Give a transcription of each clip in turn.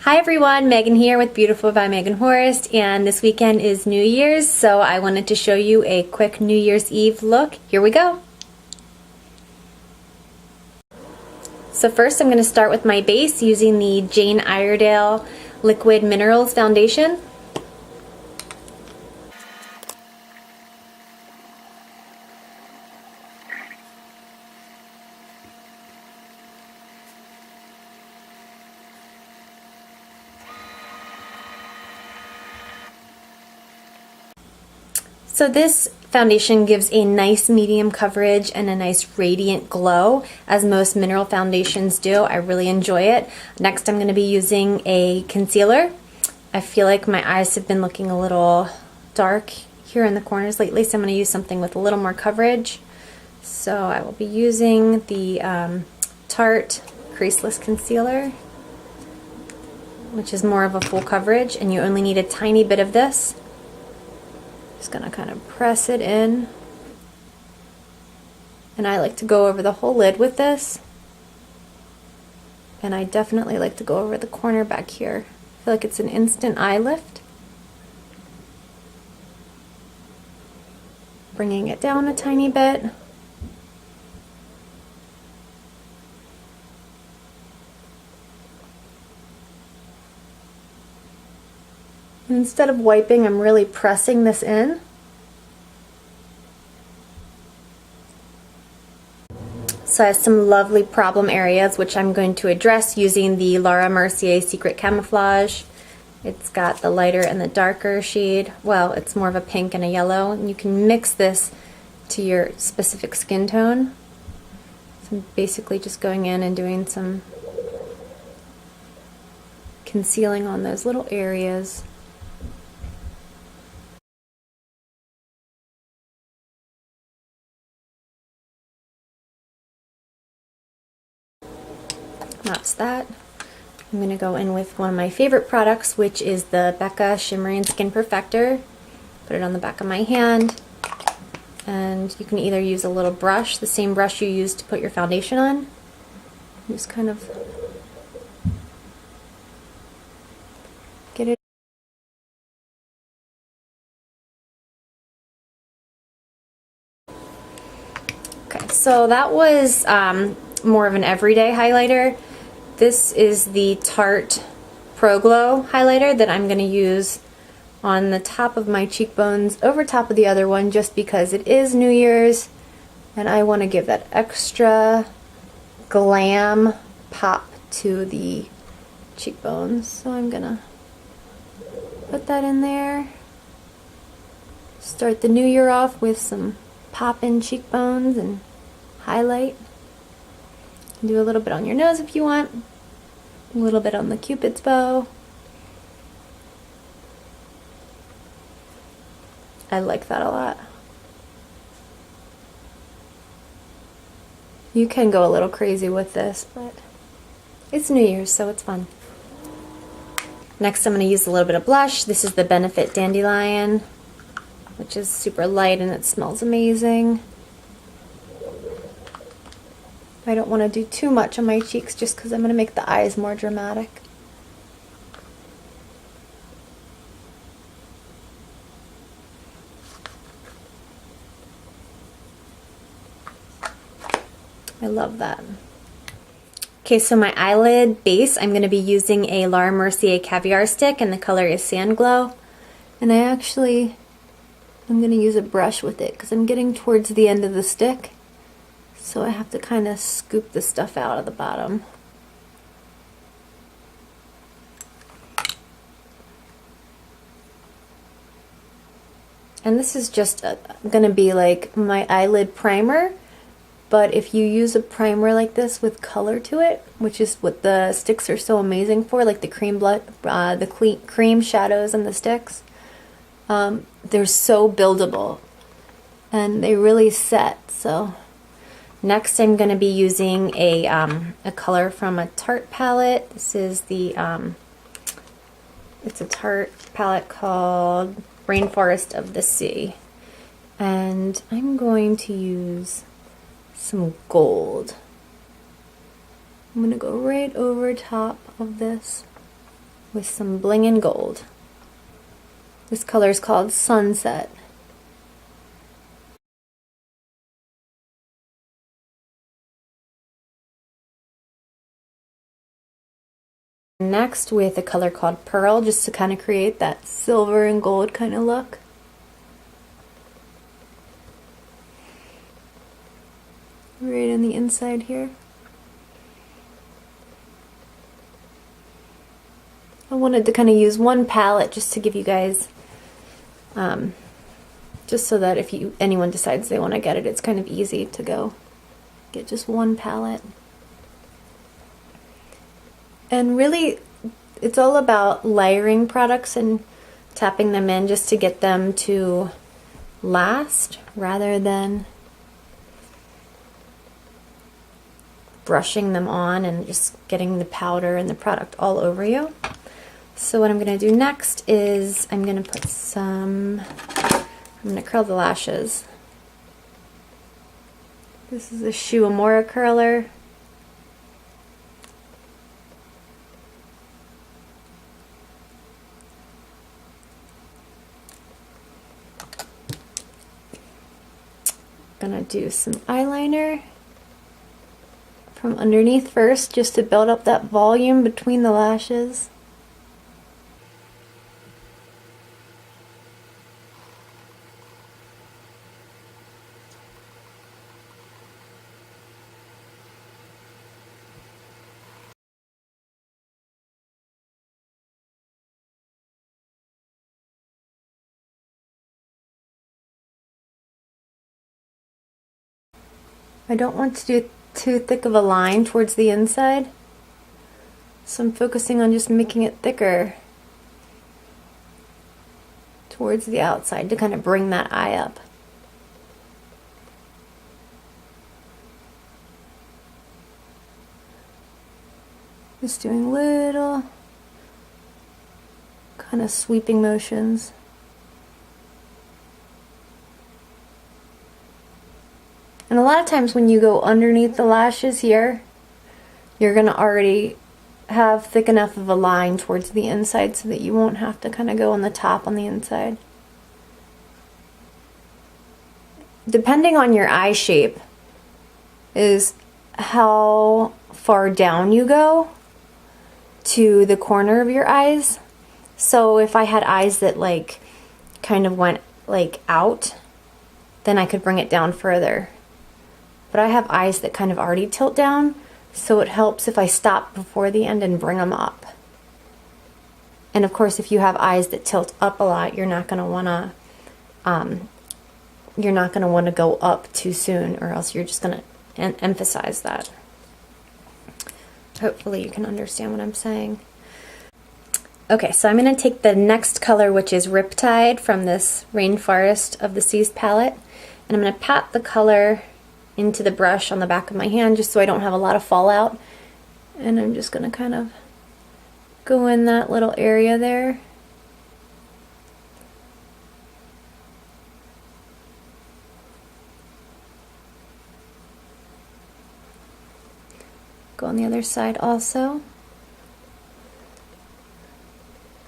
Hi everyone, Megan here with Beautiful by Megan Horst, and this weekend is New Year's, so I wanted to show you a quick New Year's Eve look. Here we go. So first I'm going to start with my base using the Jane Iredale Liquid Minerals Foundation. So this foundation gives a nice medium coverage and a nice radiant glow, as most mineral foundations do. I really enjoy it. Next I'm going to be using a concealer. I feel like my eyes have been looking a little dark here in the corners lately, so I'm going to use something with a little more coverage. So I will be using the Tarte Creaseless Concealer, which is more of a full coverage, and you only need a tiny bit of this. Just gonna kind of press it in, and I like to go over the whole lid with this, and I definitely like to go over the corner back here. I feel like it's an instant eye lift. Bringing it down a tiny bit. Instead of wiping, I'm really pressing this in. So I have some lovely problem areas which I'm going to address using the Laura Mercier Secret Camouflage. It's got the lighter and the darker shade. Well, it's more of a pink and a yellow, and you can mix this to your specific skin tone. So I'm basically just going in and doing some concealing on those little areas. That's that. I'm going to go in with one of my favorite products, which is the Becca Shimmering Skin Perfector. Put it on the back of my hand, and you can either use a little brush, the same brush you use to put your foundation on. Just kind of get it. Okay, so that was more of an everyday highlighter. This is the Tarte Pro Glow highlighter that I'm going to use on the top of my cheekbones over top of the other one, just because it is New Year's and I want to give that extra glam pop to the cheekbones. So I'm going to put that in there. Start the new year off with some pop-in cheekbones and highlight. Do a little bit on your nose if you want, a little bit on the Cupid's bow. I like that a lot. You can go a little crazy with this, but it's New Year's, so it's fun. Next I'm going to use a little bit of blush. This is the Benefit Dandelion, which is super light and it smells amazing. I don't want to do too much on my cheeks just because I'm going to make the eyes more dramatic. I love that. Okay, so my eyelid base, I'm going to be using a Laura Mercier Caviar Stick, and the color is Sand Glow. And I'm going to use a brush with it because I'm getting towards the end of the stick. So I have to kind of scoop the stuff out of the bottom. And this is just going to be like my eyelid primer, but if you use a primer like this with color to it, which is what the sticks are so amazing for, like the cream shadows and the sticks, they're so buildable and they really set. So next I'm going to be using a color from a Tarte palette. This is the, it's a Tarte palette called Rainforest of the Sea. And I'm going to use some gold. I'm going to go right over top of this. with some bling and gold. This color is called Sunset. Next with a color called Pearl, just to kind of create that silver and gold kind of look. Right on the inside here. I wanted to kind of use one palette just to give you guys, just so that if anyone decides they want to get it, it's kind of easy to go get just one palette. And really, it's all about layering products and tapping them in just to get them to last rather than brushing them on and just getting the powder and the product all over you. So what I'm going to do next is I'm going to I'm going to curl the lashes. This is a Shu Amora curler. Gonna do some eyeliner from underneath first, just to build up that volume between the lashes. I don't want to do too thick of a line towards the inside, so I'm focusing on just making it thicker towards the outside to kind of bring that eye up. Just doing little kind of sweeping motions. And a lot of times when you go underneath the lashes here, you're going to already have thick enough of a line towards the inside so that you won't have to kind of go on the top on the inside. Depending on your eye shape is how far down you go to the corner of your eyes. So if I had eyes that like kind of went like out, then I could bring it down further. But I have eyes that kind of already tilt down, so it helps if I stop before the end and bring them up. And of course, if you have eyes that tilt up a lot, you're not going to want to go up too soon, or else you're just going to emphasize that. Hopefully you can understand what I'm saying. Okay, so I'm going to take the next color, which is Riptide, from this Rainforest of the Seas palette, and I'm going to pat the color into the brush on the back of my hand just so I don't have a lot of fallout. And I'm just going to kind of go in that little area there. Go on the other side also.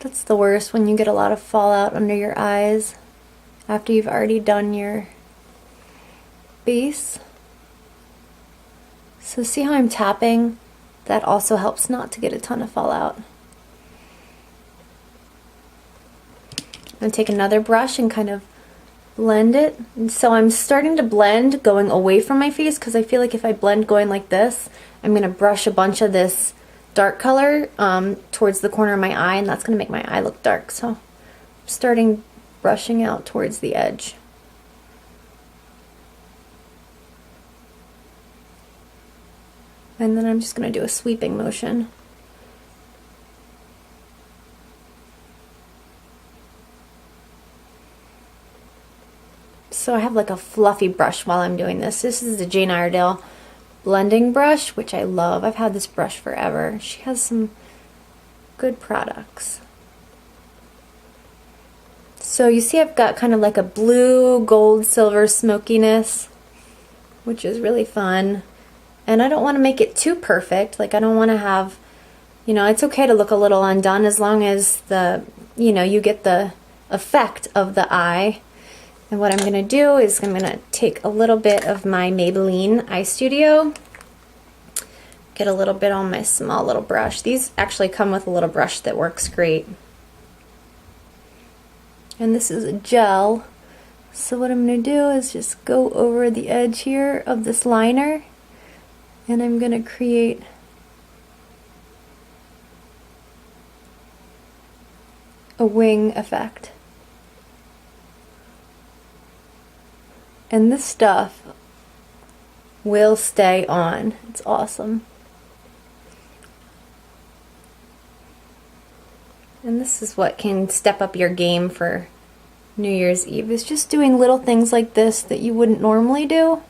That's the worst, when you get a lot of fallout under your eyes after you've already done your base. So see how I'm tapping? That also helps not to get a ton of fallout. I'm going to take another brush and kind of blend it. And so I'm starting to blend going away from my face, because I feel like if I blend going like this, I'm going to brush a bunch of this dark color towards the corner of my eye, and that's going to make my eye look dark. So I'm starting brushing out towards the edge. And then I'm just going to do a sweeping motion. So I have like a fluffy brush while I'm doing this. This is the Jane Iredale blending brush, which I love. I've had this brush forever. She has some good products. So you see I've got kind of like a blue, gold, silver smokiness, which is really fun. And I don't want to make it too perfect. Like, I don't want to have, You know, it's okay to look a little undone as long as you get the effect of the eye. And what I'm going to do is I'm going to take a little bit of my Maybelline Eye Studio, get a little bit on my small little brush. These actually come with a little brush that works great. And this is a gel. So what I'm going to do is just go over the edge here of this liner, and I'm going to create a wing effect. And this stuff will stay on. It's awesome. And this is what can step up your game for New Year's Eve, is just doing little things like this that you wouldn't normally do.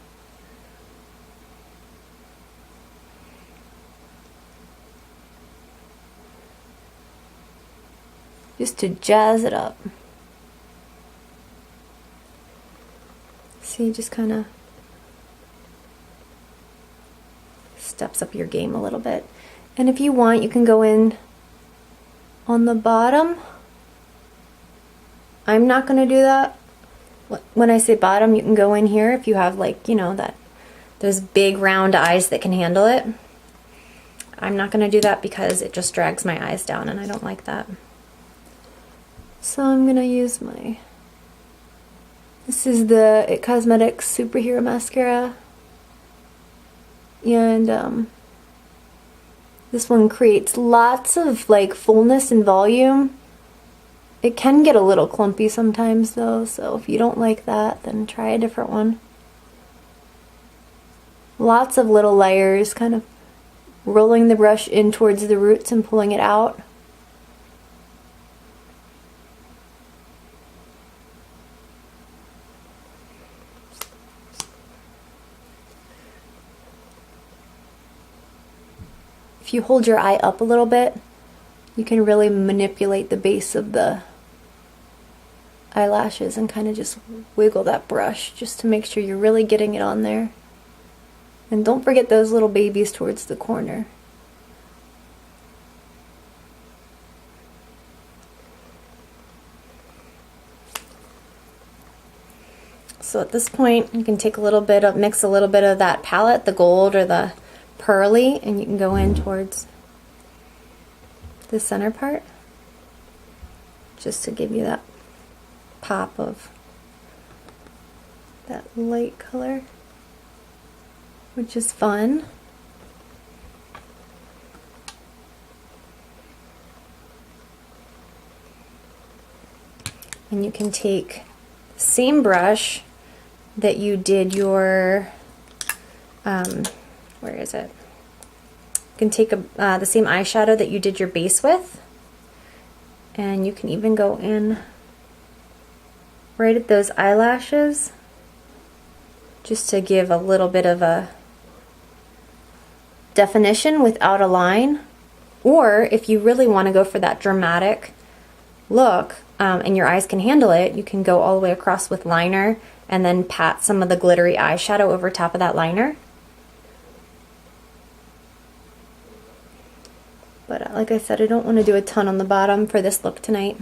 Just to jazz it up. See, just kind of steps up your game a little bit. And if you want, you can go in on the bottom. I'm not going to do that. When I say bottom, you can go in here if you have, like, you know, those big round eyes that can handle it. I'm not going to do that because it just drags my eyes down and I don't like that. So I'm going to use this is the It Cosmetics Superhero Mascara. And this one creates lots of like fullness and volume. It can get a little clumpy sometimes though, so if you don't like that, then try a different one. Lots of little layers, kind of rolling the brush in towards the roots and pulling it out. If you hold your eye up a little bit, you can really manipulate the base of the eyelashes and kind of just wiggle that brush just to make sure you're really getting it on there. And don't forget those little babies towards the corner. So at this point, you can take a little bit of, mix a little bit of that palette, the gold or the pearly, and you can go in towards the center part just to give you that pop of that light color, which is fun. And you can take the same brush that you did your where is it? You can take the same eyeshadow that you did your base with, and you can even go in right at those eyelashes just to give a little bit of a definition without a line. Or if you really want to go for that dramatic look and your eyes can handle it, you can go all the way across with liner and then pat some of the glittery eyeshadow over top of that liner. But like I said, I don't want to do a ton on the bottom for this look tonight.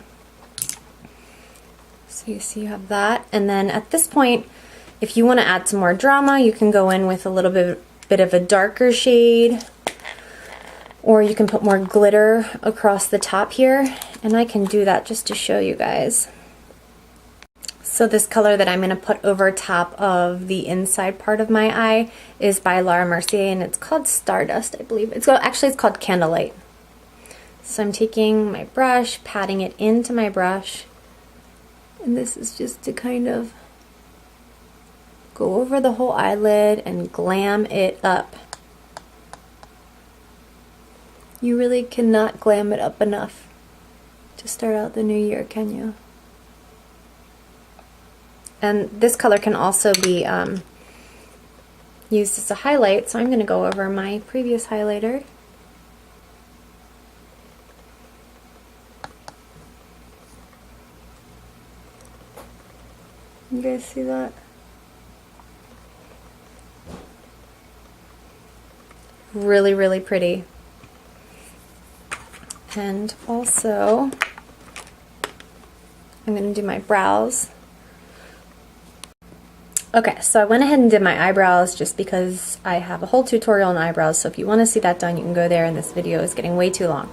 So you see you have that. And then at this point, if you want to add some more drama, you can go in with a little bit of a darker shade, or you can put more glitter across the top here. And I can do that just to show you guys. So this color that I'm going to put over top of the inside part of my eye is by Laura Mercier, and it's called Stardust, I believe. Actually it's called Candlelight. So I'm taking my brush, patting it into my brush, and this is just to kind of go over the whole eyelid and glam it up. You really cannot glam it up enough to start out the new year, can you? And this color can also be used as a highlight, so I'm going to go over my previous highlighter. You guys see that? Really, really pretty. And also, I'm going to do my brows. Okay, so I went ahead and did my eyebrows just because I have a whole tutorial on eyebrows, so if you want to see that done, you can go there, and this video is getting way too long.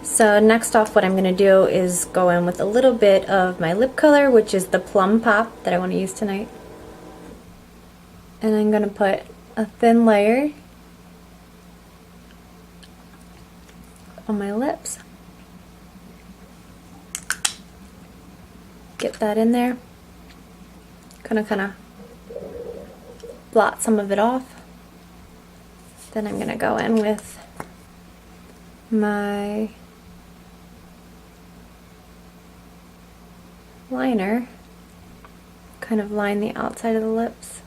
So next off, what I'm going to do is go in with a little bit of my lip color, which is the Plum Pop that I want to use tonight. And I'm going to put a thin layer on my lips. Get that in there. Kind of blot some of it off. Then I'm going to go in with my liner, kind of line the outside of the lips.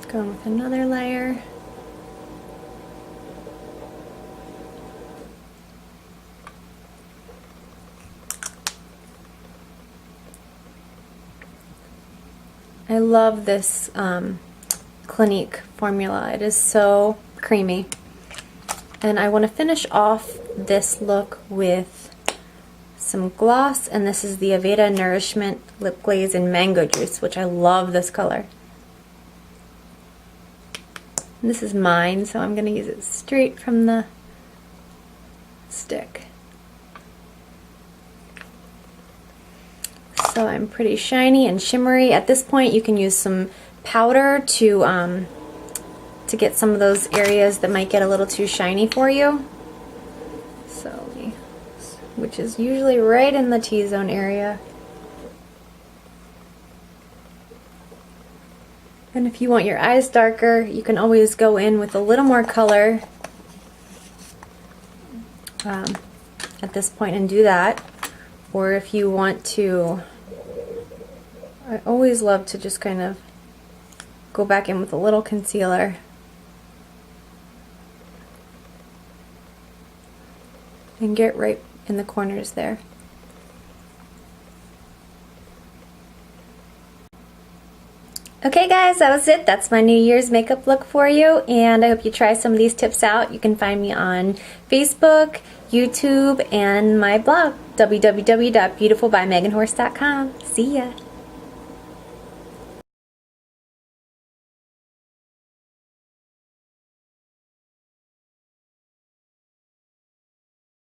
Go in with another layer. I love this Clinique formula. It is so creamy. And I want to finish off this look with some gloss, and this is the Aveda Nourishment Lip Glaze in Mango Juice, which I love this color. And this is mine, so I'm going to use it straight from the stick. So I'm pretty shiny and shimmery. At this point, you can use some powder to get some of those areas that might get a little too shiny for you. So, which is usually right in the T-zone area. And if you want your eyes darker, you can always go in with a little more color at this point and do that. Or if you want to, I always love to just kind of go back in with a little concealer. And get right in the corners there. Okay guys, that was it. That's my New Year's makeup look for you, and I hope you try some of these tips out. You can find me on Facebook, YouTube, and my blog, www.beautifulbymeganhorse.com. See ya!